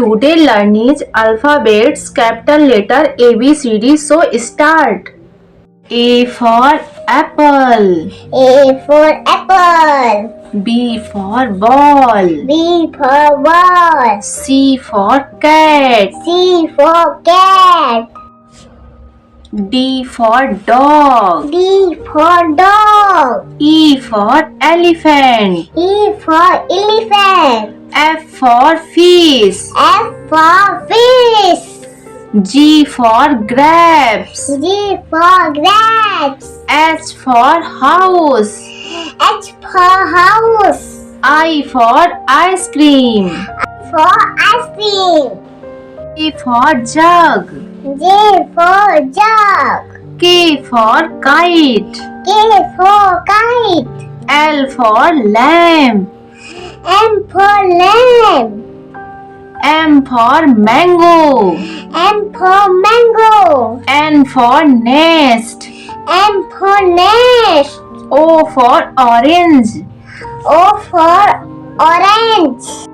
today learn is alphabets, capital letter ABCD. So start. A for apple. A for apple. B for ball. B for ball. C for cat. C for cat. D for dog. D for dog. E for elephant. E for elephant. F for fish. F for fish. G for grapes. G for grapes. H for house. H for house. I for ice cream. For ice cream. J for jug. J for jug. K for kite. K for kite. L for lamp. M for lamb. M for mango. M for mango. N for nest. M for nest. O for orange. O for orange.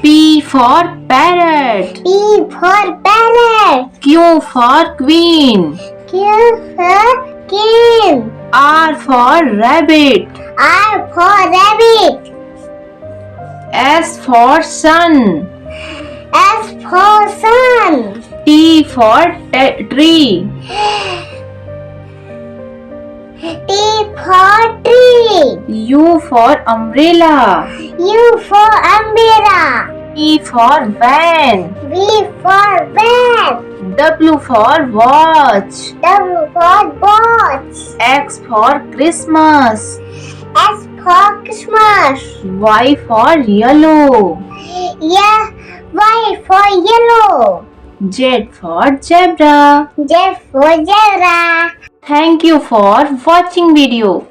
P for parrot. P for parrot. Q for queen. Q for king. R for rabbit. R for rabbit. S for sun. S for sun. T for tree. T for tree. U for umbrella. U for umbrella. V for van. V for van. W for watch. W for watch. X for Christmas. S for Christmas. Y for yellow. Yeah, Y for yellow. Z for zebra. Z for zebra. Thank you for watching video.